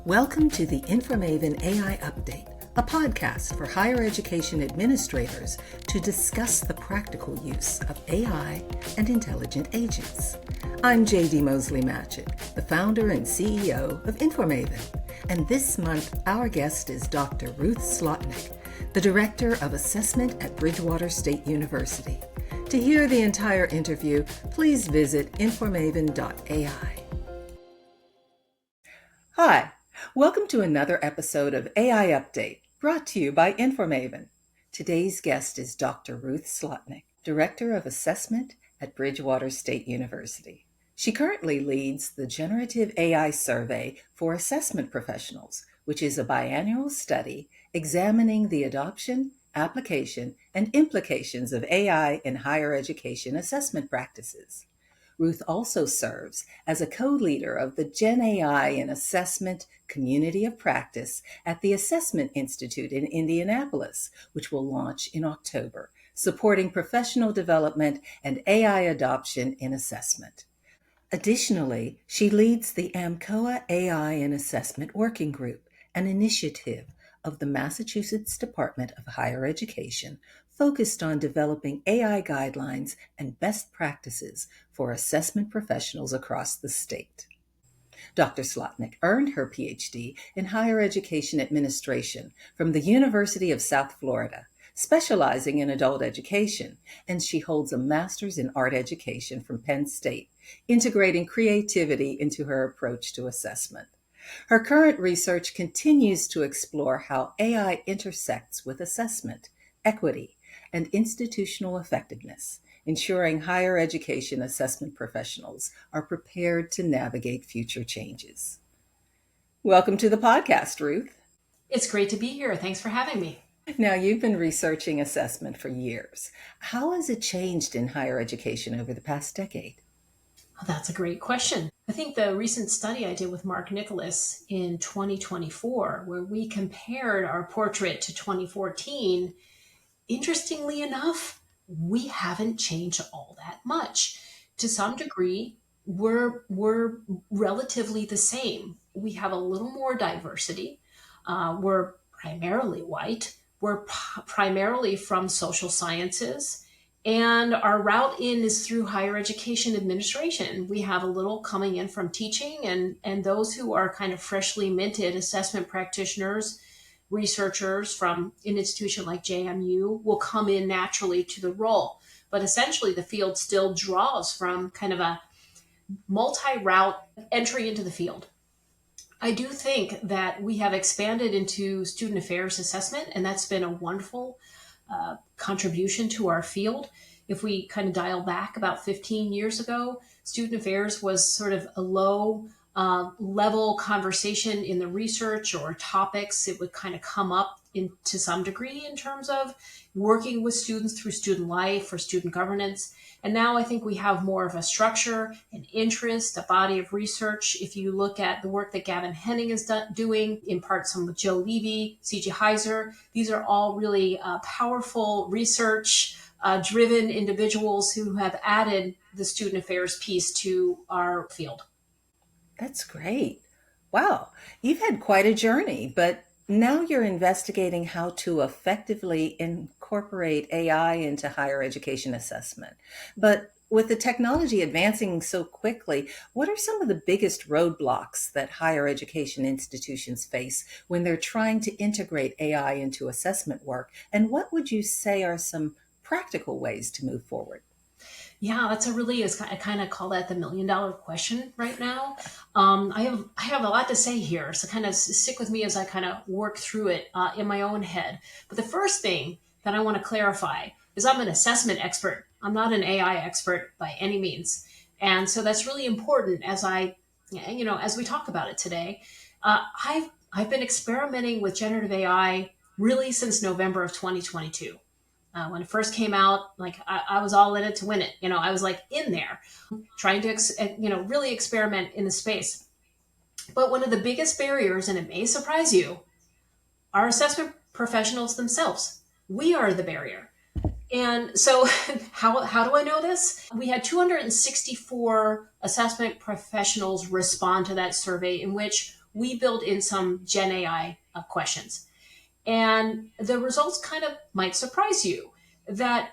Welcome to the InforMaven AI Update, a podcast for higher education administrators to discuss the practical use of AI and intelligent agents. I'm JD Mosley-Matchett, the founder and CEO of InforMaven, and this month our guest is Dr. Ruth Slotnick, the Director of Assessment at Bridgewater State University. To hear the entire interview, please visit InforMaven.ai. Hi, welcome to another episode of AI Update, brought to you by InforMaven. Today's guest is Dr. Ruth Slotnick, Director of Assessment at Bridgewater State University. She currently leads the Generative AI Survey for Assessment Professionals, which is a biannual study examining the adoption, application, and implications of AI in higher education assessment practices. Ruth also serves as a co-leader of the Gen AI in Assessment Community of Practice at the Assessment Institute in Indianapolis, which will launch in October, supporting professional development and AI adoption in assessment. Additionally, she leads the AMCOA AI in Assessment Working Group, an initiative of the Massachusetts Department of Higher Education focused on developing AI guidelines and best practices for assessment professionals across the state. Dr. Slotnick earned her PhD in Higher Education Administration from the University of South Florida, specializing in adult education, and she holds a master's in art education from Penn State, integrating creativity into her approach to assessment. Her current research continues to explore how AI intersects with assessment, equity, and institutional effectiveness, ensuring higher education assessment professionals are prepared to navigate future changes. Welcome to the podcast, Ruth. It's great to be here. Thanks for having me. Now, you've been researching assessment for years. How has it changed in higher education over the past decade? Oh, that's a great question. I think the recent study I did with Mark Nicholas in 2024, where we compared our portrait to 2014, interestingly enough, we haven't changed all that much. To some degree, we're relatively the same. We have a little more diversity. We're primarily white. We're primarily from social sciences. And our route in is through higher education administration. We have a little coming in from teaching, and those who are kind of freshly minted assessment practitioners, researchers from an institution like JMU will come in naturally to the role. But essentially the field still draws from kind of a multi-route entry into the field. I do think that we have expanded into student affairs assessment, and that's been a wonderful contribution to our field. If we kind of dial back about 15 years ago, student affairs was sort of a low level conversation in the research or topics. It would kind of come up to some degree in terms of working with students through student life or student governance. And now I think we have more of a structure, an interest, a body of research. If you look at the work that Gavin Henning is doing, in part some with Joe Levy, C.G. Heiser, these are all really powerful research driven individuals who have added the student affairs piece to our field. That's great. Wow, you've had quite a journey, but now you're investigating how to effectively incorporate AI into higher education assessment. But with the technology advancing so quickly, what are some of the biggest roadblocks that higher education institutions face when they're trying to integrate AI into assessment work? And what would you say are some practical ways to move forward? Yeah, that's I kind of call that the $1 million question right now. I have a lot to say here, so kind of stick with me as I kind of work through it in my own head. But the first thing that I want to clarify is I'm an assessment expert. I'm not an AI expert by any means. And so that's really important as as we talk about it today. I've been experimenting with generative AI really since November of 2022. When it first came out, I was all in it to win it. I was like in there trying to, really experiment in the space. But one of the biggest barriers, and it may surprise you, are assessment professionals themselves. We are the barrier. And so, how do I know this? We had 264 assessment professionals respond to that survey, in which we built in some Gen AI questions. And the results kind of might surprise you that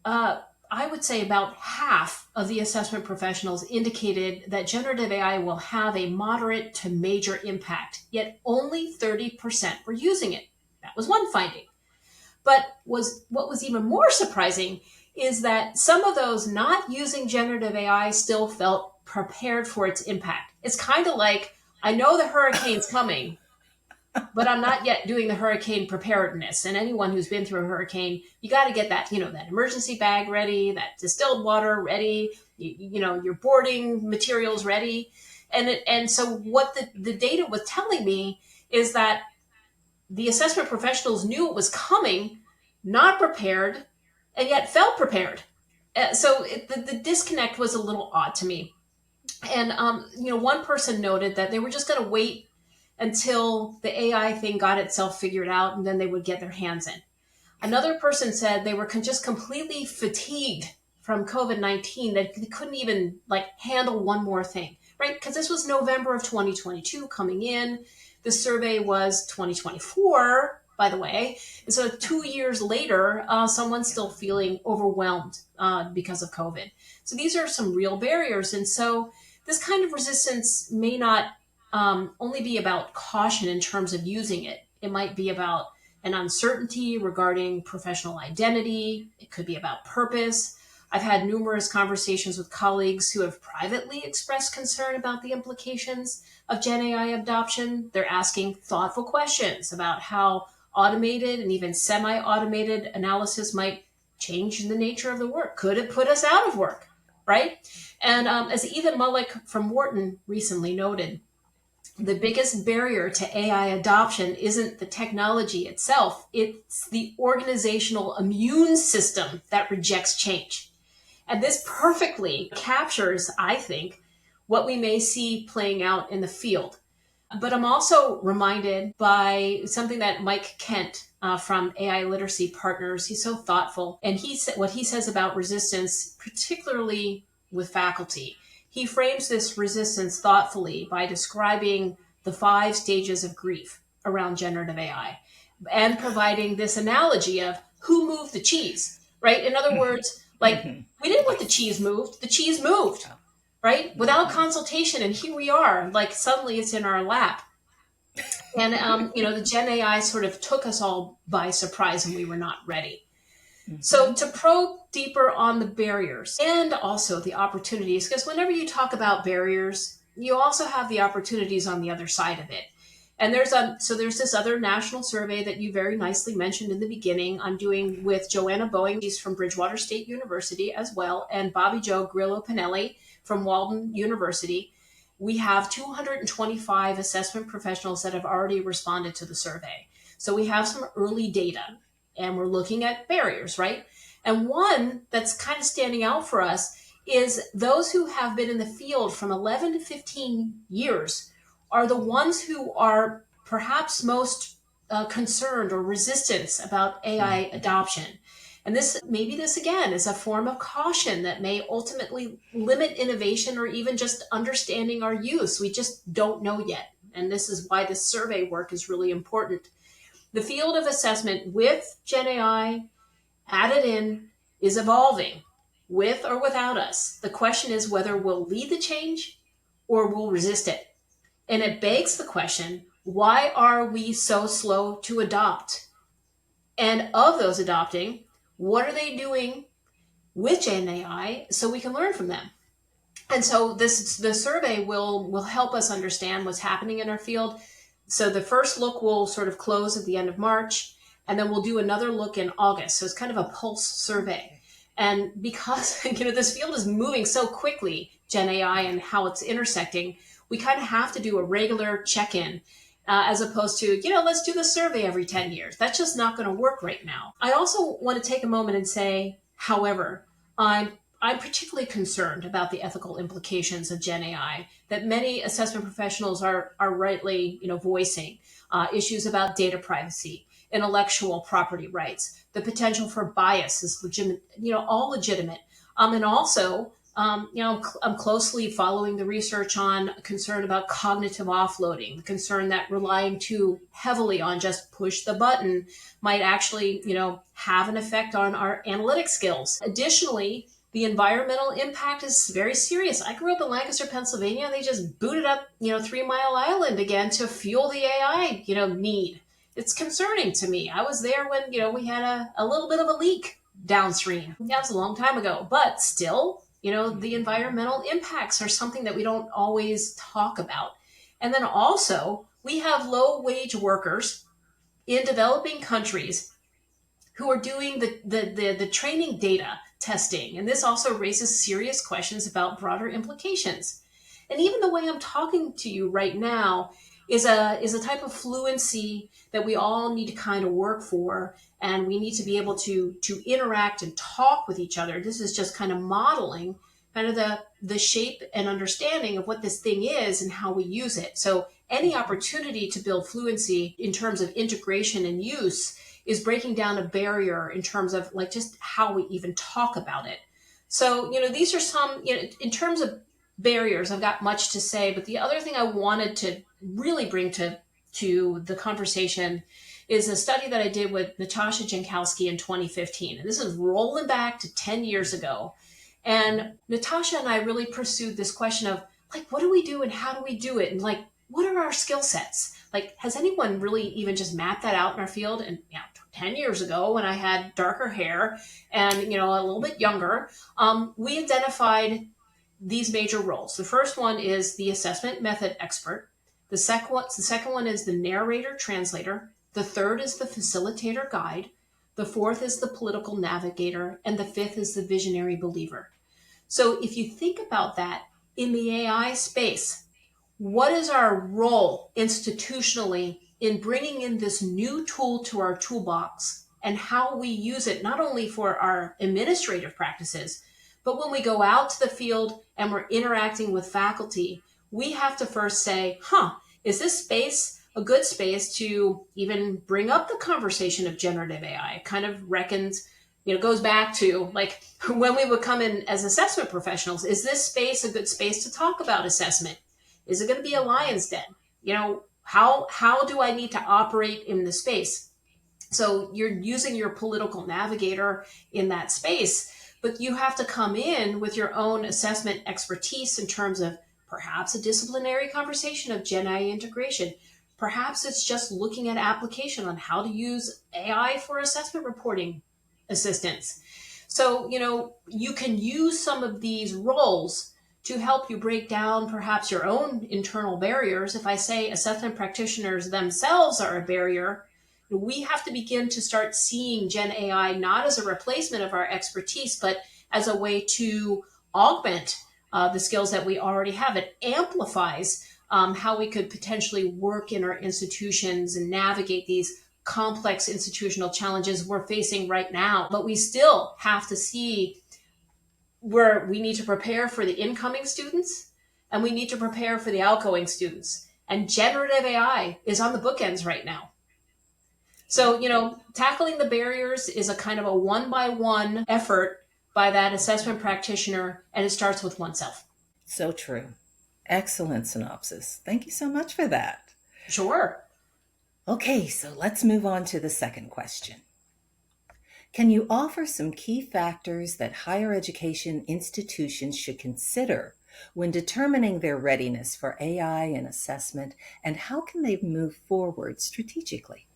uh, I would say about half of the assessment professionals indicated that generative AI will have a moderate to major impact, yet only 30% were using it. That was one finding. But what was even more surprising is that some of those not using generative AI still felt prepared for its impact. It's kind of like, I know the hurricane's coming, but I'm not yet doing the hurricane preparedness. And anyone who's been through a hurricane, you got to get that, that emergency bag ready, that distilled water ready, your boarding materials ready. And so what the data was telling me is that the assessment professionals knew it was coming, not prepared, and yet felt prepared. The disconnect was a little odd to me. And one person noted that they were just going to wait until the AI thing got itself figured out, and then they would get their hands in. Another person said they were just completely fatigued from COVID-19, that they couldn't even handle one more thing, right? Because this was November of 2022 coming in. The survey was 2024, by the way. And so 2 years later, someone's still feeling overwhelmed because of COVID. So these are some real barriers. And so this kind of resistance may not only be about caution in terms of using it. It might be about an uncertainty regarding professional identity. It could be about purpose. I've had numerous conversations with colleagues who have privately expressed concern about the implications of Gen AI adoption. They're asking thoughtful questions about how automated and even semi-automated analysis might change the nature of the work. Could it put us out of work, right? And as Eva Mullick from Wharton recently noted, the biggest barrier to AI adoption isn't the technology itself, it's the organizational immune system that rejects change. And this perfectly captures, I think, what we may see playing out in the field. But I'm also reminded by something that Mike Kent from AI Literacy Partners, he's so thoughtful. And what he says about resistance, particularly with faculty, he frames this resistance thoughtfully by describing the 5 stages of grief around generative AI and providing this analogy of who moved the cheese, right? In other words, we didn't want the cheese moved, the cheese moved, right? Without consultation. And here we are, suddenly it's in our lap. And, the Gen AI sort of took us all by surprise and we were not ready. So to probe deeper on the barriers and also the opportunities, because whenever you talk about barriers, you also have the opportunities on the other side of it. And there's this other national survey that you very nicely mentioned in the beginning. I'm doing with Joanna Boeing, she's from Bridgewater State University as well, and Bobby Joe Grillo Pinelli from Walden University. We have 225 assessment professionals that have already responded to the survey. So we have some early data and we're looking at barriers, right? And one that's kind of standing out for us is those who have been in the field from 11 to 15 years are the ones who are perhaps most concerned or resistant about AI adoption. And this again is a form of caution that may ultimately limit innovation or even just understanding our use. We just don't know yet. And this is why this survey work is really important. The field of assessment with Gen AI added in is evolving, with or without us. The question is whether we'll lead the change or we'll resist it. And it begs the question, why are we so slow to adopt? And of those adopting, what are they doing with Gen AI so we can learn from them? And so the survey will help us understand what's happening in our field. So the first look will sort of close at the end of March, and then we'll do another look in August. So it's kind of a pulse survey. And because this field is moving so quickly, Gen AI and how it's intersecting, we kind of have to do a regular check-in as opposed to, let's do the survey every 10 years. That's just not going to work right now. I also want to take a moment and say, however, I'm particularly concerned about the ethical implications of Gen AI that many assessment professionals are rightly, voicing issues about data privacy, intellectual property rights. The potential for bias is legitimate, all legitimate. And also, I'm closely following the research on concern about cognitive offloading, the concern that relying too heavily on just push the button might actually, have an effect on our analytic skills. Additionally, the environmental impact is very serious. I grew up in Lancaster, Pennsylvania. They just booted up, 3 Mile Island again to fuel the AI, need. It's concerning to me. I was there when, we had a little bit of a leak downstream. Yeah, it's a long time ago, but still, the environmental impacts are something that we don't always talk about. And then also, we have low wage workers in developing countries who are doing the training data testing. And this also raises serious questions about broader implications. And even the way I'm talking to you right now is a type of fluency that we all need to kind of work for. And we need to be able to interact and talk with each other. This is just kind of modeling kind of the shape and understanding of what this thing is and how we use it. So any opportunity to build fluency in terms of integration and use is breaking down a barrier in terms of like just how we even talk about it. So, these are some, in terms of barriers, I've got much to say, but the other thing I wanted to really bring to the conversation is a study that I did with Natasha Jankowski in 2015. And this is rolling back to 10 years ago. And Natasha and I really pursued this question of like, what do we do and how do we do it? And like, what are our skill sets? Like, has anyone really even just mapped that out in our field? And 10 years ago when I had darker hair and, a little bit younger, we identified these major roles. The first one is the assessment method expert. The second one is the narrator translator. The third is the facilitator guide. The fourth is the political navigator. And the fifth is the visionary believer. So if you think about that in the AI space, what is our role institutionally in bringing in this new tool to our toolbox and how we use it, not only for our administrative practices, but when we go out to the field and we're interacting with faculty, we have to first say, is this space a good space to even bring up the conversation of generative AI? It kind of reckons, goes back to like when we would come in as assessment professionals, is this space a good space to talk about assessment? Is it going to be a lion's den? How do I need to operate in the space? So you're using your political navigator in that space, but you have to come in with your own assessment expertise in terms of perhaps a disciplinary conversation of Gen AI integration. Perhaps it's just looking at application on how to use AI for assessment reporting assistance. So, you can use some of these roles to help you break down perhaps your own internal barriers. If I say assessment practitioners themselves are a barrier, we have to begin to start seeing Gen AI not as a replacement of our expertise, but as a way to augment the skills that we already have. It amplifies how we could potentially work in our institutions and navigate these complex institutional challenges we're facing right now. But we still have to see where we need to prepare for the incoming students and we need to prepare for the outgoing students. And generative AI is on the bookends right now. So, tackling the barriers is a kind of a one-by-one effort by that assessment practitioner, and it starts with oneself. So true. Excellent synopsis. Thank you so much for that. Sure. Okay, so let's move on to the second question. Can you offer some key factors that higher education institutions should consider when determining their readiness for AI and assessment, and how can they move forward strategically?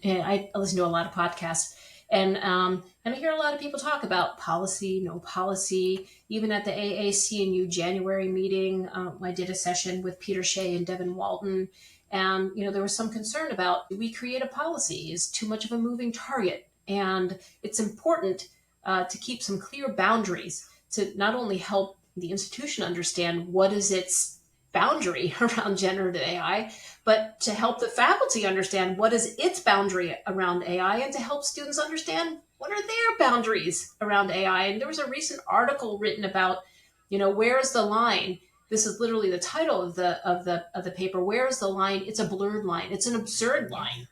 And I listen to a lot of podcasts, and I hear a lot of people talk about policy, no policy. Even at the AAC&U January meeting, I did a session with Peter Shea and Devin Walton, and there was some concern about, do we create a policy? Is too much of a moving target? And it's important to keep some clear boundaries to not only help the institution understand what is its boundary around generative AI, but to help the faculty understand what is its boundary around AI, and to help students understand what are their boundaries around AI. And there was a recent article written about, where is the line? This is literally the title of the paper. Where is the line? It's a blurred line. It's an absurd line,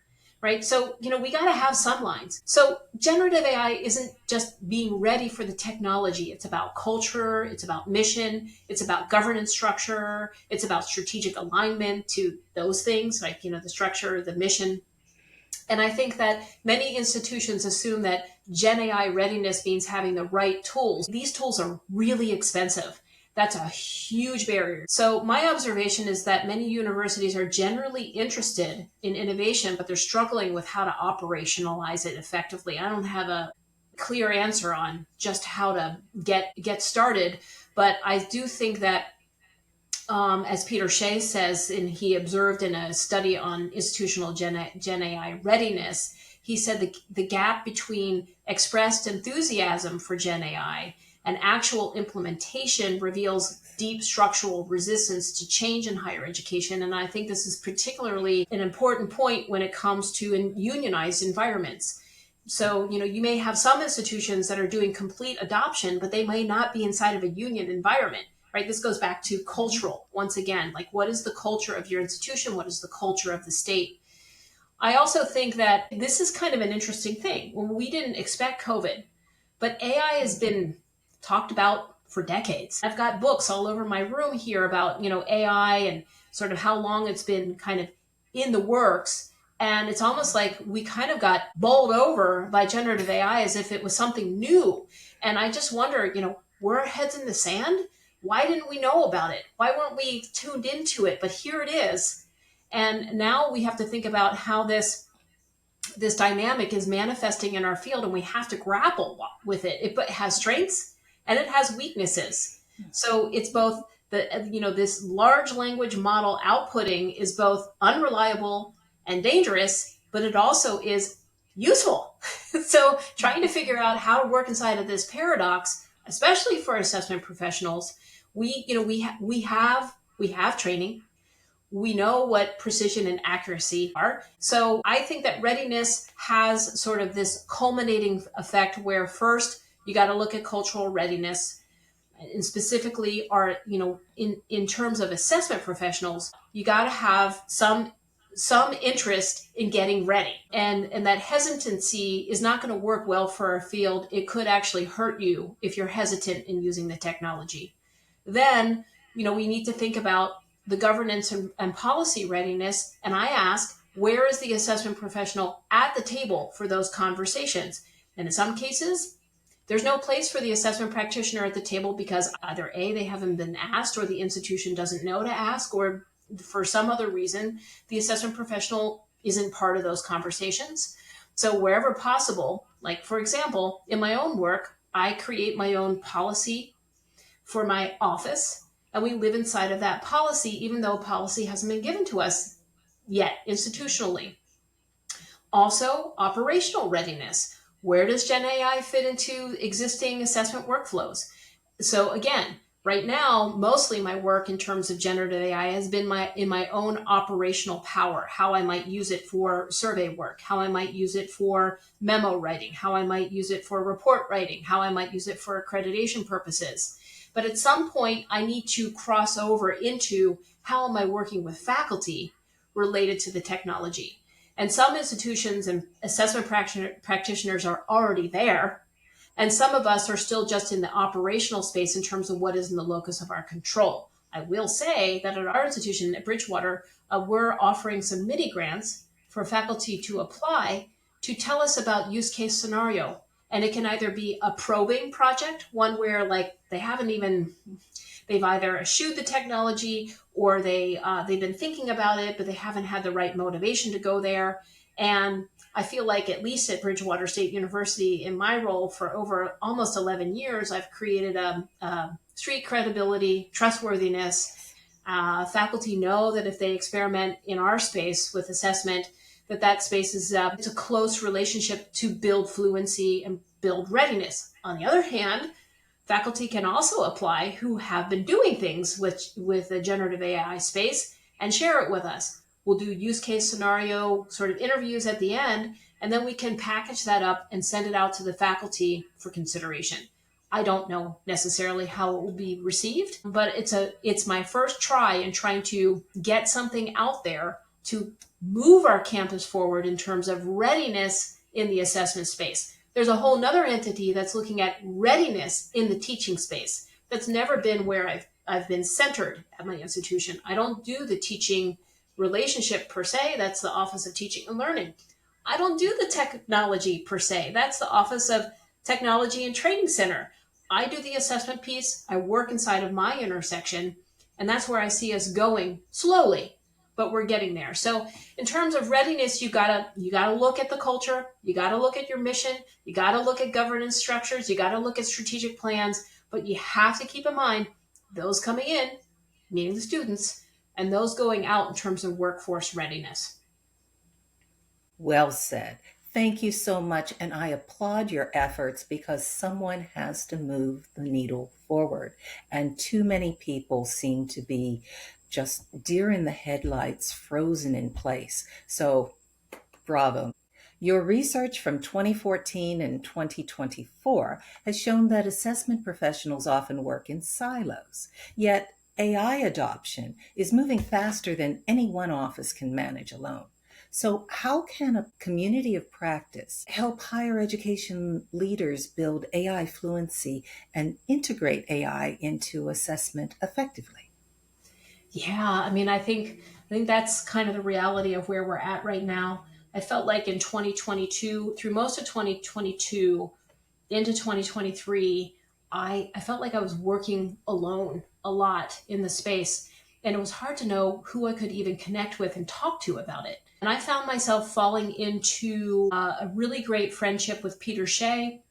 right? So, we got to have some lines. So generative AI isn't just being ready for the technology. It's about culture. It's about mission. It's about governance structure. It's about strategic alignment to those things, like, the structure, the mission. And I think that many institutions assume that Gen AI readiness means having the right tools. These tools are really expensive. That's a huge barrier. So my observation is that many universities are generally interested in innovation, but they're struggling with how to operationalize it effectively. I don't have a clear answer on just how to get started, but I do think that as Peter Shea says, and he observed in a study on institutional Gen AI readiness, he said the gap between expressed enthusiasm for Gen AI and actual implementation reveals deep structural resistance to change in higher education. And I think this is particularly an important point when it comes to unionized environments. So, you may have some institutions that are doing complete adoption, but they may not be inside of a union environment. Right? This goes back to cultural. Once again, like, what is the culture of your institution? What is the culture of the state? I also think that this is kind of an interesting thing. When we didn't expect COVID, but AI has been talked about for decades. I've got books all over my room here about, AI and sort of how long it's been kind of in the works. And it's almost like we kind of got bowled over by generative AI as if it was something new. And I just wonder, were our heads in the sand? Why didn't we know about it? Why weren't we tuned into it? But here it is. And now we have to think about how this dynamic is manifesting in our field, and we have to grapple with it. It has strengths and it has weaknesses. So it's both this large language model outputting is both unreliable and dangerous, but it also is useful. So trying to figure out how to work inside of this paradox, especially for assessment professionals, we have training. We know what precision and accuracy are. So I think that readiness has sort of this culminating effect where first you got to look at cultural readiness, and specifically in terms of assessment professionals, you got to have some interest in getting ready. And that hesitancy is not going to work well for our field. It could actually hurt you if you're hesitant in using the technology. Then, we need to think about the governance and policy readiness. And I ask, where is the assessment professional at the table for those conversations? And in some cases, there's no place for the assessment practitioner at the table because either A, they haven't been asked, or the institution doesn't know to ask, or for some other reason, the assessment professional isn't part of those conversations. So wherever possible, like for example, in my own work, I create my own policy for my office, and we live inside of that policy, even though policy hasn't been given to us yet institutionally. Also, operational readiness. Where does Gen AI fit into existing assessment workflows? So again, right now, mostly my work in terms of generative AI has been in my own operational power, how I might use it for survey work, how I might use it for memo writing, how I might use it for report writing, how I might use it for accreditation purposes. But at some point, I need to cross over into how am I working with faculty related to the technology. And some institutions and assessment practitioners are already there. And some of us are still just in the operational space in terms of what is in the locus of our control. I will say that at our institution at Bridgewater, we're offering some mini grants for faculty to apply to tell us about use case scenario. And it can either be a probing project, one where they've either eschewed the technology or they've been thinking about it, but they haven't had the right motivation to go there. And I feel like at least at Bridgewater State University, in my role for over almost 11 years, I've created a street credibility, trustworthiness. Faculty know that if they experiment in our space with assessment, that space is it's a close relationship to build fluency and build readiness. On the other hand, faculty can also apply who have been doing things with the generative AI space and share it with us. We'll do use case scenario sort of interviews at the end, and then we can package that up and send it out to the faculty for consideration. I don't know necessarily how it will be received, but it's my first try in trying to get something out there to move our campus forward in terms of readiness in the assessment space. There's a whole nother entity that's looking at readiness in the teaching space. That's never been where I've been centered at my institution. I don't do the teaching relationship per se. That's the Office of Teaching and Learning. I don't do the technology per se. That's the Office of Technology and Training Center. I do the assessment piece. I work inside of my intersection, and that's where I see us going slowly, but we're getting there. So in terms of readiness, you gotta look at the culture, you gotta look at your mission, you gotta look at governance structures, you gotta look at strategic plans, but you have to keep in mind those coming in, meaning the students, and those going out in terms of workforce readiness. Well said. Thank you so much, and I applaud your efforts because someone has to move the needle forward. And too many people seem to be just deer in the headlights, frozen in place. So, bravo. Your research from 2014 and 2024 has shown that assessment professionals often work in silos, yet AI adoption is moving faster than any one office can manage alone. So, how can a community of practice help higher education leaders build AI fluency and integrate AI into assessment effectively? Yeah, I mean, I think that's kind of the reality of where we're at right now. I felt like in 2022, through most of 2022 into 2023, I felt like I was working alone a lot in the space. And it was hard to know who I could even connect with and talk to about it. And I found myself falling into a really great friendship with Peter Shea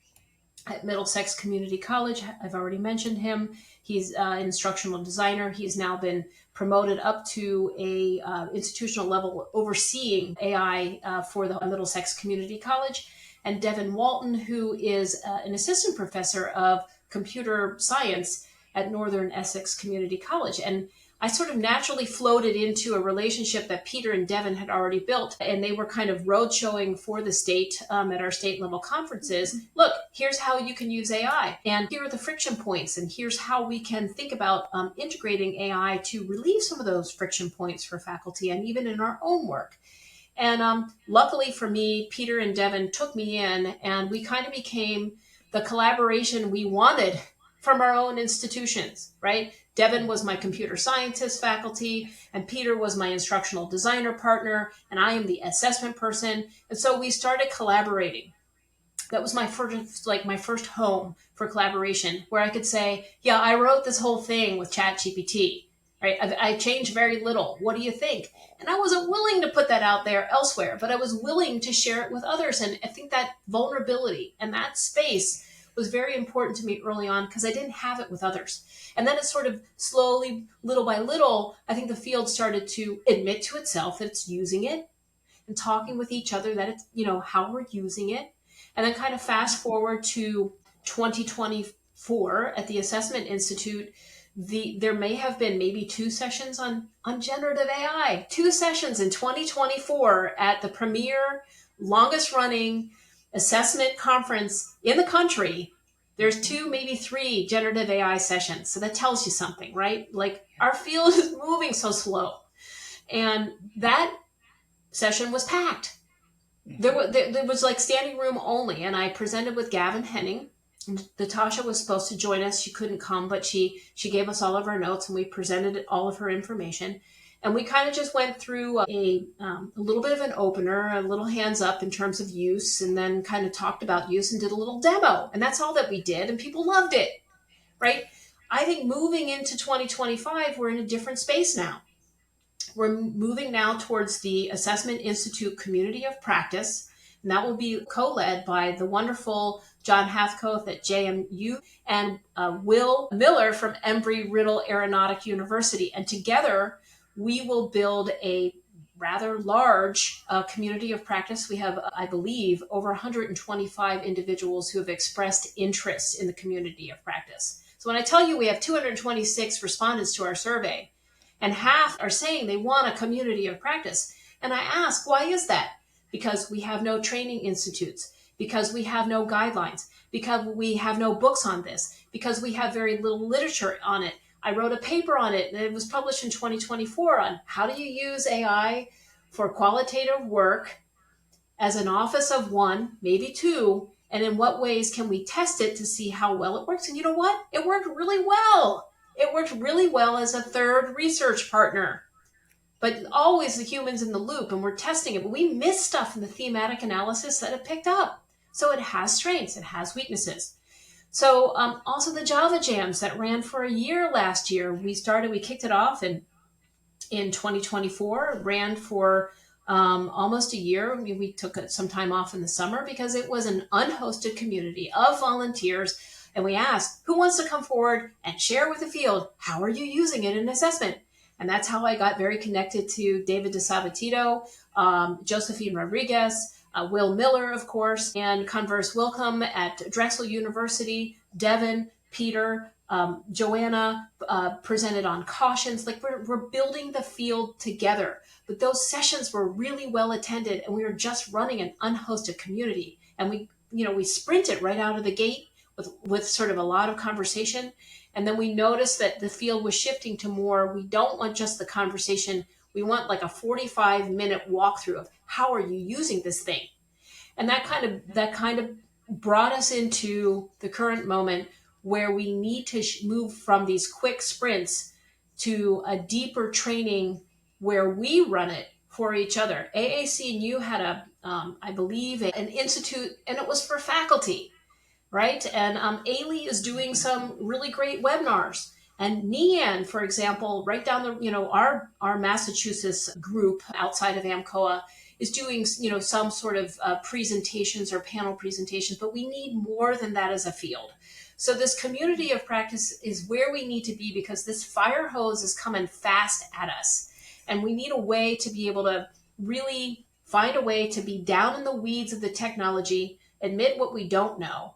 at Middlesex Community College. I've already mentioned him. He's an instructional designer. He's now been promoted up to a institutional level overseeing AI for the Middlesex Community College. And Devin Walton, who is an assistant professor of computer science at Northern Essex Community College. And I sort of naturally floated into a relationship that Peter and Devin had already built, and they were kind of road showing for the state at our state level conferences. Look, here's how you can use AI, and here are the friction points, and here's how we can think about integrating AI to relieve some of those friction points for faculty and even in our own work. And luckily for me, Peter and Devin took me in, and we kind of became the collaboration we wanted from our own institutions, right? Devin was my computer scientist faculty, and Peter was my instructional designer partner, and I am the assessment person. And so we started collaborating. That was my first home for collaboration, where I could say, yeah, I wrote this whole thing with ChatGPT, right? I changed very little. What do you think? And I wasn't willing to put that out there elsewhere, but I was willing to share it with others. And I think that vulnerability and that space was very important to me early on because I didn't have it with others. And then it sort of slowly, little by little, I think the field started to admit to itself that it's using it and talking with each other that it's, how we're using it. And then kind of fast forward to 2024 at the Assessment Institute, there may have been maybe 2 sessions on generative AI, 2 sessions in 2024 at the premier, longest running assessment conference in the country. There's 2, maybe 3 generative AI sessions. So that tells you something, right? Like our field is moving so slow. And that session was packed. There was like standing room only. And I presented with Gavin Henning. Natasha was supposed to join us. She couldn't come, but she gave us all of our notes and we presented all of her information. And we kind of just went through a little bit of an opener, a little hands up in terms of use, and then kind of talked about use and did a little demo. And that's all that we did. And people loved it, right? I think moving into 2025, we're in a different space now. We're moving now towards the Assessment Institute Community of Practice. And that will be co-led by the wonderful John Hathcoth at JMU and Will Miller from Embry-Riddle Aeronautic University. And together, we will build a rather large community of practice. We have, I believe, over 125 individuals who have expressed interest in the community of practice. So when I tell you we have 226 respondents to our survey, and half are saying they want a community of practice, and I ask, why is that? Because we have no training institutes, because we have no guidelines, because we have no books on this, because we have very little literature on it. I wrote a paper on it, and it was published in 2024 on how do you use AI for qualitative work as an office of one, maybe two, and in what ways can we test it to see how well it works? And you know what? It worked really well. It worked really well as a third research partner. But always the humans in the loop, and we're testing it. But we miss stuff in the thematic analysis that it picked up. So it has strengths, it has weaknesses. So also the Java jams that ran for a year last year. We kicked it off in 2024, ran for almost a year. We took some time off in the summer because it was an unhosted community of volunteers. And we asked, who wants to come forward and share with the field? How are you using it in assessment? And that's how I got very connected to David DeSabatito, Josephine Rodriguez, Will Miller, of course, and Converse Wilcom at Drexel University, Devin, Peter, Joanna presented on cautions. Like we're building the field together. But those sessions were really well attended, and we were just running an unhosted community. And we sprinted right out of the gate with sort of a lot of conversation. And then we noticed that the field was shifting to more, we don't want just the conversation. We want like a 45-minute walkthrough of how are you using this thing? And that kind of brought us into the current moment where we need to move from these quick sprints to a deeper training where we run it for each other. AAC&U had I believe, an institute, and it was for faculty, right? And Ailey is doing some really great webinars. And Nian, for example, right down our Massachusetts group outside of AMCOA is doing, some sort of presentations or panel presentations, but we need more than that as a field. So this community of practice is where we need to be because this fire hose is coming fast at us. And we need a way to be able to really find a way to be down in the weeds of the technology, admit what we don't know,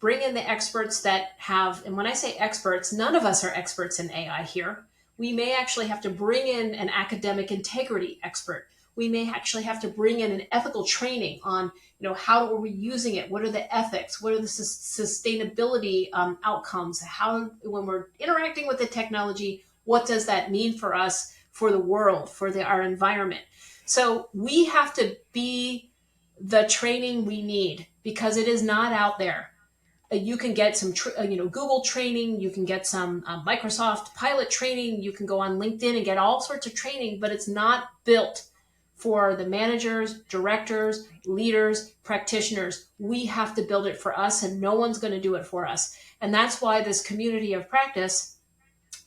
bring in the experts that have, and when I say experts, none of us are experts in AI here. We may actually have to bring in an academic integrity expert. We may actually have to bring in an ethical training on, how are we using it? What are the ethics? What are the sustainability outcomes? How, when we're interacting with the technology, what does that mean for us, for the world, for our environment? So we have to be the training we need because it is not out there. You can get some, Google training. You can get some Microsoft pilot training. You can go on LinkedIn and get all sorts of training, but it's not built for the managers, directors, leaders, practitioners. We have to build it for us, and no one's going to do it for us. And that's why this community of practice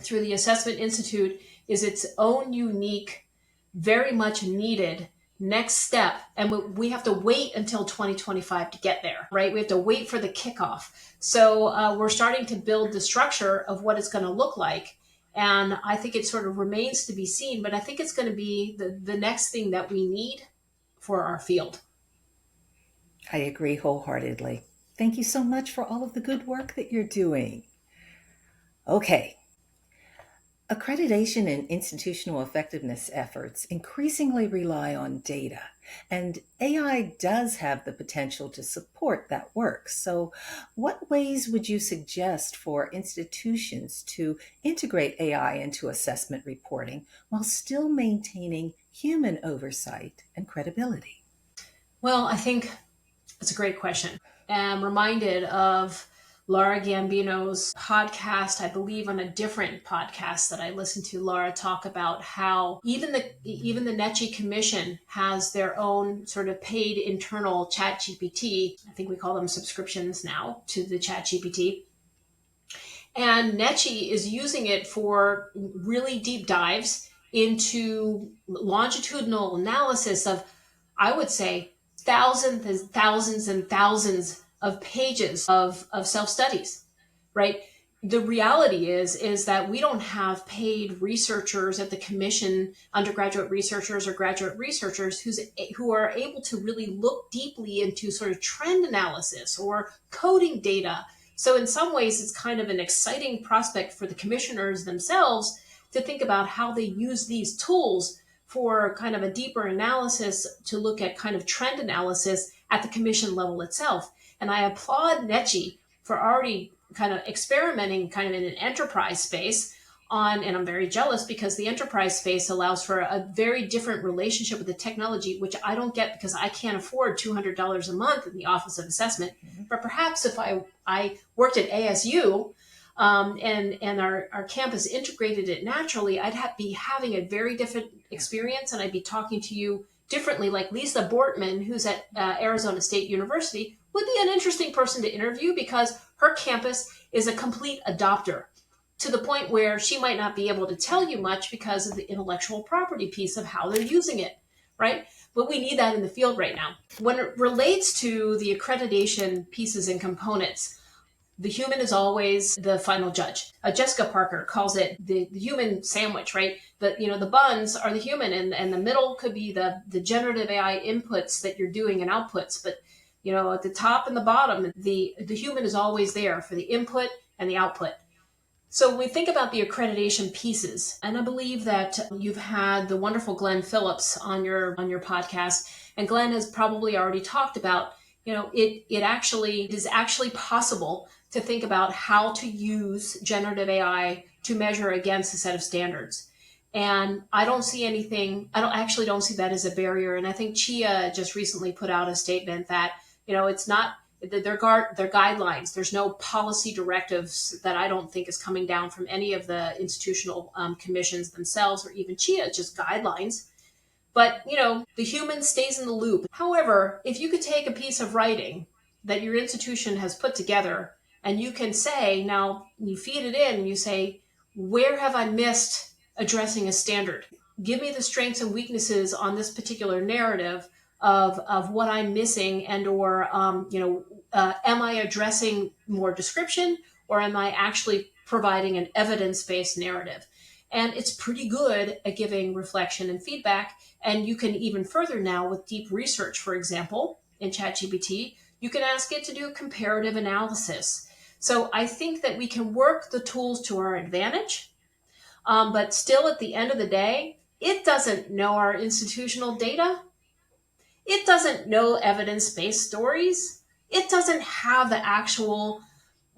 through the Assessment Institute is its own unique, very much needed next step. And we have to wait until 2025 to get there, right? We have to wait for the kickoff. So we're starting to build the structure of what it's going to look like. And I think it sort of remains to be seen, but I think it's going to be the next thing that we need for our field. I agree wholeheartedly. Thank you so much for all of the good work that you're doing. Okay. Accreditation and institutional effectiveness efforts increasingly rely on data, and AI does have the potential to support that work. So, what ways would you suggest for institutions to integrate AI into assessment reporting while still maintaining human oversight and credibility? Well, I think that's a great question. I'm reminded of Laura Gambino's podcast, I believe on a different podcast that I listened to Laura talk about how even the NETCHI Commission has their own sort of paid internal ChatGPT. I think we call them subscriptions now to the ChatGPT. And NETCHI is using it for really deep dives into longitudinal analysis of, I would say, thousands and thousands and thousands of pages of self-studies, right? The reality is that we don't have paid researchers at the commission, undergraduate researchers or graduate researchers who are able to really look deeply into sort of trend analysis or coding data. So in some ways, it's kind of an exciting prospect for the commissioners themselves to think about how they use these tools for kind of a deeper analysis to look at kind of trend analysis at the commission level itself. And I applaud NETCHI for already kind of experimenting kind of in an enterprise space and I'm very jealous because the enterprise space allows for a very different relationship with the technology, which I don't get because I can't afford $200 a month in the Office of Assessment. But perhaps if I worked at ASU, and our campus integrated it naturally, I'd be having a very different experience, and I'd be talking to you differently. Like Lisa Bortman, who's at Arizona State University, would be an interesting person to interview because her campus is a complete adopter, to the point where she might not be able to tell you much because of the intellectual property piece of how they're using it, right? But we need that in the field right now. When it relates to the accreditation pieces and components, the human is always the final judge. Jessica Parker calls it the human sandwich, right? The buns are the human, and the middle could be the generative AI inputs that you're doing and outputs. But at the top and the bottom, the human is always there for the input and the output. So when we think about the accreditation pieces, and I believe that you've had the wonderful Glenn Phillips on your podcast, and Glenn has probably already talked about, it is actually possible to think about how to use generative AI to measure against a set of standards. And I don't see that as a barrier. And I think Chia just recently put out a statement that, it's not, their guidelines. There's no policy directives that I don't think is coming down from any of the institutional commissions themselves, or even Chia, just guidelines. But, the human stays in the loop. However, if you could take a piece of writing that your institution has put together, and you can say, now you feed it in and you say, where have I missed addressing a standard? Give me the strengths and weaknesses on this particular narrative of what I'm missing, and or am I addressing more description, or am I actually providing an evidence-based narrative? And it's pretty good at giving reflection and feedback. And you can even further now with deep research, for example, in ChatGPT, you can ask it to do comparative analysis. So I think that we can work the tools to our advantage, but still at the end of the day, it doesn't know our institutional data. It doesn't know evidence-based stories. It doesn't have the actual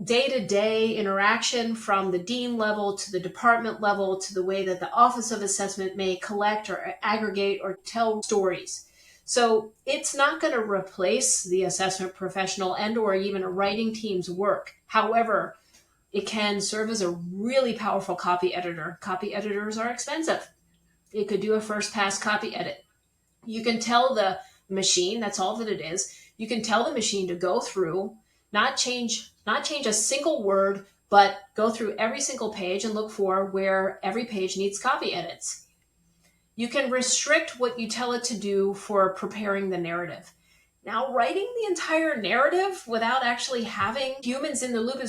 day-to-day interaction from the dean level to the department level to the way that the Office of Assessment may collect or aggregate or tell stories. So it's not going to replace the assessment professional and or even a writing team's work. However, it can serve as a really powerful copy editor. Copy editors are expensive. It could do a first pass copy edit. You can tell the machine, that's all that it is. You can tell the machine to go through, not change a single word, but go through every single page and look for where every page needs copy edits. You can restrict what you tell it to do for preparing the narrative. Now, writing the entire narrative without actually having humans in the loop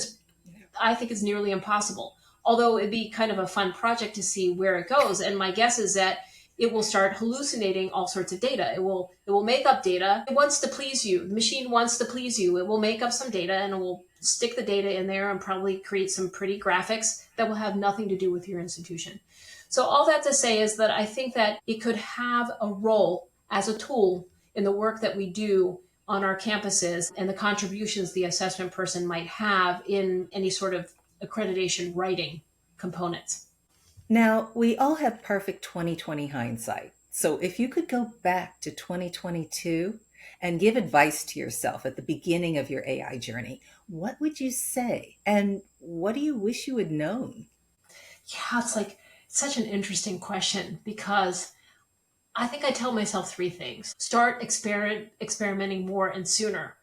I think is nearly impossible. Although it'd be kind of a fun project to see where it goes. And my guess is that it will start hallucinating all sorts of data. It will make up data. It wants to please you. The machine wants to please you. It will make up some data and it will stick the data in there and probably create some pretty graphics that will have nothing to do with your institution. So all that to say is that I think that it could have a role as a tool in the work that we do on our campuses and the contributions the assessment person might have in any sort of accreditation writing components. Now, we all have perfect 2020 hindsight. So if you could go back to 2022 and give advice to yourself at the beginning of your AI journey, what would you say? And what do you wish you had known? Yeah, it's like such an interesting question, because I think I tell myself three things. Start experimenting more and sooner.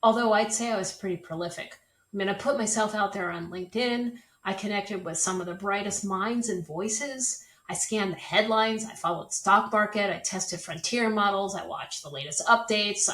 Although I'd say I was pretty prolific. I put myself out there on LinkedIn. I connected with some of the brightest minds and voices. I scanned the headlines. I followed the stock market. I tested frontier models. I watched the latest updates.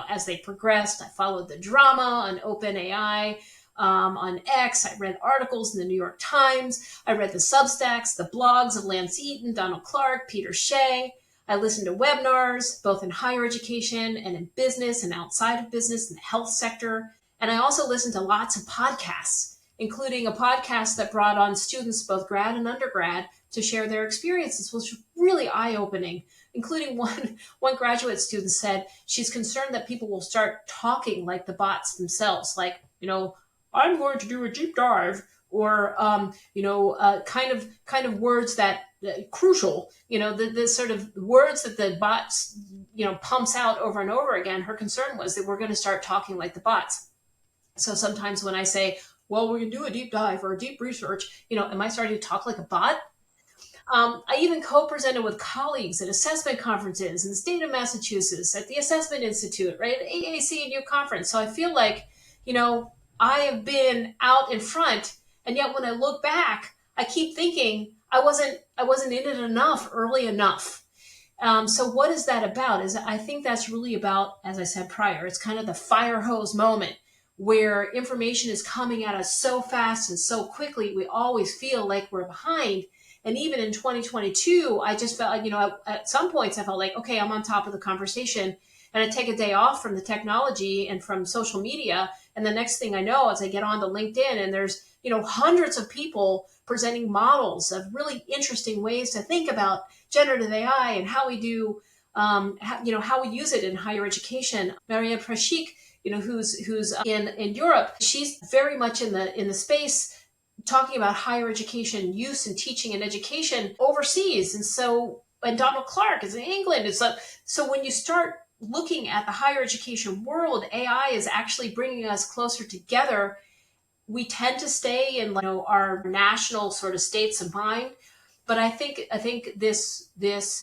As they progressed, I followed the drama on OpenAI, on X. I read articles in the New York Times. I read the Substacks, the blogs of Lance Eaton, Donald Clark, Peter Shea. I listened to webinars, both in higher education and in business and outside of business in the health sector. And I also listened to lots of podcasts, including a podcast that brought on students, both grad and undergrad, to share their experiences, which was really eye-opening, including one graduate student said she's concerned that people will start talking like the bots themselves, like, I'm going to do a deep dive or kind of words that crucial, the sort of words that the bots pumps out over and over again. Her concern was that we're going to start talking like the bots. So sometimes when I say, well, we're going to do a deep dive or a deep research, am I starting to talk like a bot? I even co-presented with colleagues at assessment conferences in the state of Massachusetts, at the Assessment Institute, right, at AAC&U conference. So I feel like, I have been out in front, and yet when I look back, I keep thinking I wasn't in it enough early enough. So what is that about? I think that's really about, as I said prior, it's kind of the fire hose moment where information is coming at us so fast and so quickly, we always feel like we're behind. And even in 2022, I just felt like, at some points I felt like, okay, I'm on top of the conversation. And I take a day off from the technology and from social media. And the next thing I know is I get onto LinkedIn and there's, hundreds of people presenting models of really interesting ways to think about generative AI and how we do, how we use it in higher education. Maria Prashik, who's in Europe, she's very much in the space talking about higher education use and teaching and education overseas. And Donald Clark is in England. So when you start looking at the higher education world, AI is actually bringing us closer together. We tend to stay in our national sort of states of mind. But I think this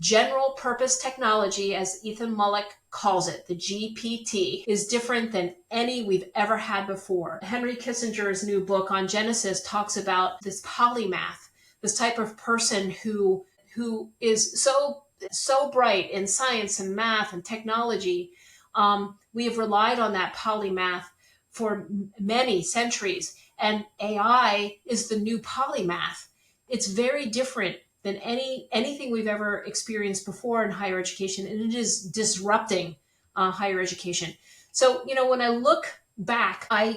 general purpose technology, as Ethan Mullick calls it, the GPT, is different than any we've ever had before. Henry Kissinger's new book on Genesis talks about this polymath, this type of person who is so bright in science and math and technology. We have relied on that polymath for many centuries, and AI is the new polymath. It's very different than anything we've ever experienced before in higher education, and it is disrupting higher education. So, when I look back, I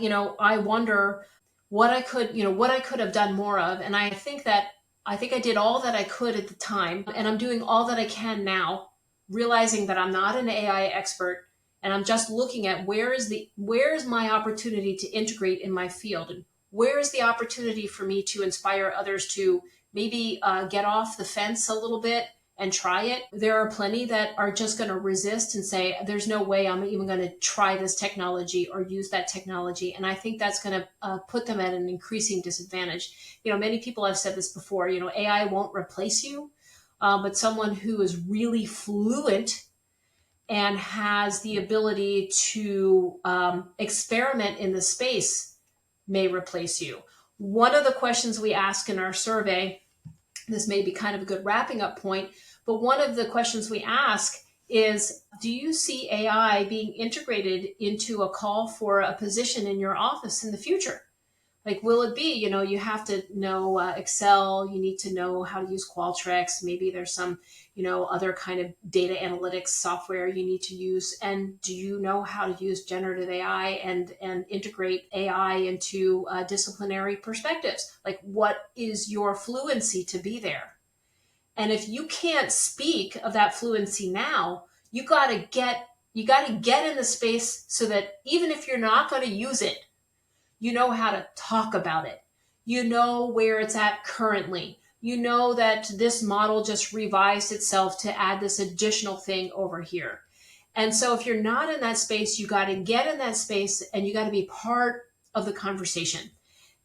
wonder what I could have done more of, and I think I did all that I could at the time, and I'm doing all that I can now, realizing that I'm not an AI expert, and I'm just looking at where is my opportunity to integrate in my field, and where is the opportunity for me to inspire others to maybe get off the fence a little bit and try it. There are plenty that are just going to resist and say, there's no way I'm even going to try this technology or use that technology. And I think that's going to put them at an increasing disadvantage. Many people have said this before, AI won't replace you, but someone who is really fluent and has the ability to experiment in the space may replace you. One of the questions we ask in our survey, this may be kind of a good wrapping up point, but one of the questions we ask is, do you see AI being integrated into a call for a position in your office in the future? Like, will it be, you have to know Excel, you need to know how to use Qualtrics, maybe there's some, other kind of data analytics software you need to use. And do you know how to use generative AI and integrate AI into disciplinary perspectives? Like, what is your fluency to be there? And if you can't speak of that fluency now, you got to get in the space so that even if you're not going to use it, you know how to talk about it. You know where it's at currently. You know that this model just revised itself to add this additional thing over here. And so if you're not in that space, you got to get in that space and you got to be part of the conversation.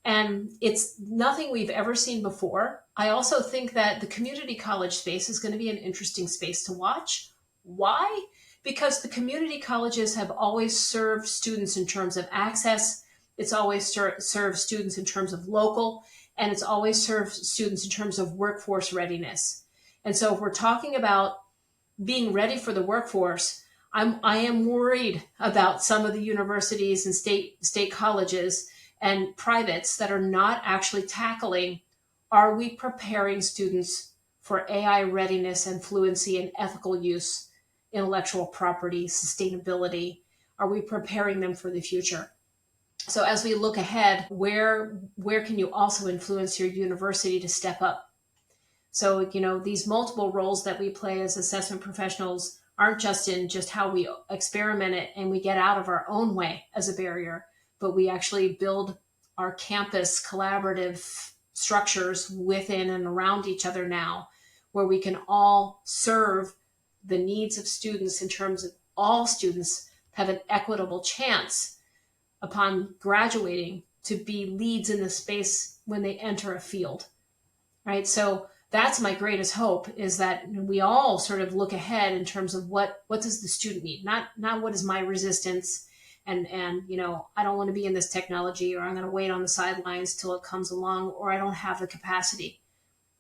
And it's nothing we've ever seen before. I also think that the community college space is going to be an interesting space to watch. Why? Because the community colleges have always served students in terms of access. It's always served students in terms of local, and it's always served students in terms of workforce readiness. And so if we're talking about being ready for the workforce, I am worried about some of the universities and state colleges and privates that are not actually tackling, are we preparing students for AI readiness and fluency and ethical use, intellectual property, sustainability? Are we preparing them for the future? So as we look ahead, where can you also influence your university to step up? So, these multiple roles that we play as assessment professionals aren't just in just how we experiment it and we get out of our own way as a barrier, but we actually build our campus collaborative structures within and around each other now, where we can all serve the needs of students in terms of all students have an equitable chance upon graduating to be leads in the space when they enter a field, right? So that's my greatest hope, is that we all sort of look ahead in terms of what does the student need, not what is my resistance, and I don't want to be in this technology, or I'm going to wait on the sidelines till it comes along, or I don't have the capacity.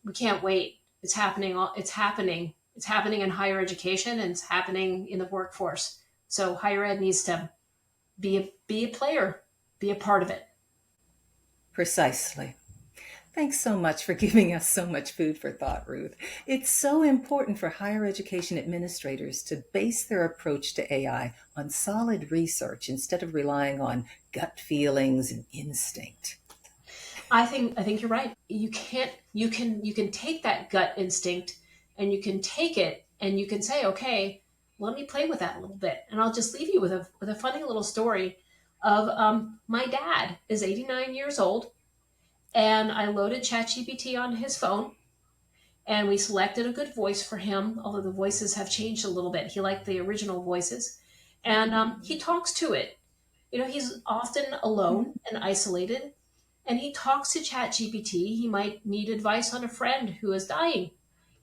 We can't wait. It's happening. It's happening. It's happening in higher education, and it's happening in the workforce. So higher ed needs to be a player, be a part of it. Precisely. Thanks so much for giving us so much food for thought, Ruth. It's so important for higher education administrators to base their approach to AI on solid research instead of relying on gut feelings and instinct. I think you're right. You can take that gut instinct, and you can take it and you can say, okay, let me play with that a little bit. And I'll just leave you with a funny little story of my dad is 89 years old, and I loaded ChatGPT on his phone, and we selected a good voice for him, although the voices have changed a little bit. He liked the original voices, and he talks to it. He's often alone and isolated, and he talks to ChatGPT. He might need advice on a friend who is dying.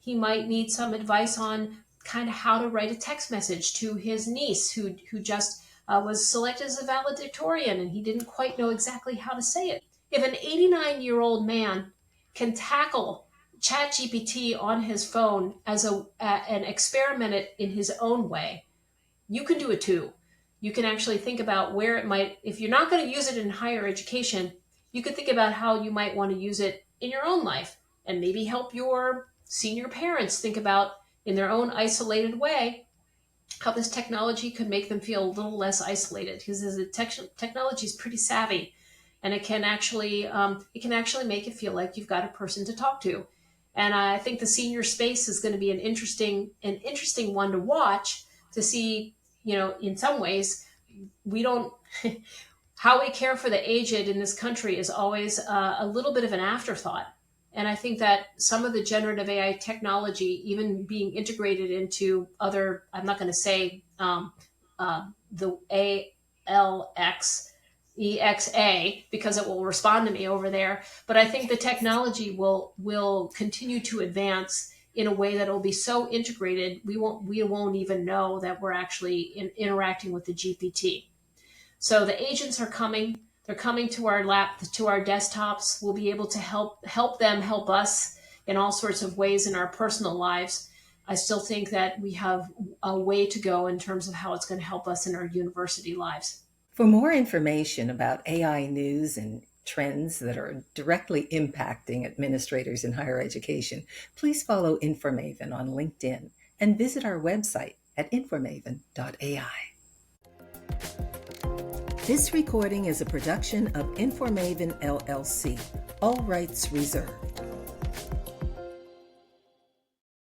He might need some advice on kind of how to write a text message to his niece who just was selected as a valedictorian, and he didn't quite know exactly how to say it. If an 89-year-old man can tackle ChatGPT on his phone as and experiment it in his own way, you can do it too. You can actually think about where it might, if you're not going to use it in higher education, you could think about how you might want to use it in your own life, and maybe help your senior parents think about, in their own isolated way, how this technology could make them feel a little less isolated, because the technology is pretty savvy, and it can actually make it feel like you've got a person to talk to. And I think the senior space is going to be an interesting one to watch, to see, in some ways, we don't, how we care for the aged in this country is always a little bit of an afterthought. And I think that some of the generative AI technology, even being integrated into other, I'm not going to say the ALXEXA, because it will respond to me over there, but I think the technology will continue to advance in a way that will be so integrated, we won't even know that we're actually interacting with the GPT. So the agents are coming. They're coming to our to our desktops. We'll be able to help them help us in all sorts of ways in our personal lives. I still think that we have a way to go in terms of how it's going to help us in our university lives. For more information about AI news and trends that are directly impacting administrators in higher education, please follow InforMaven on LinkedIn and visit our website at InforMaven.ai. This recording is a production of InforMaven LLC, all rights reserved.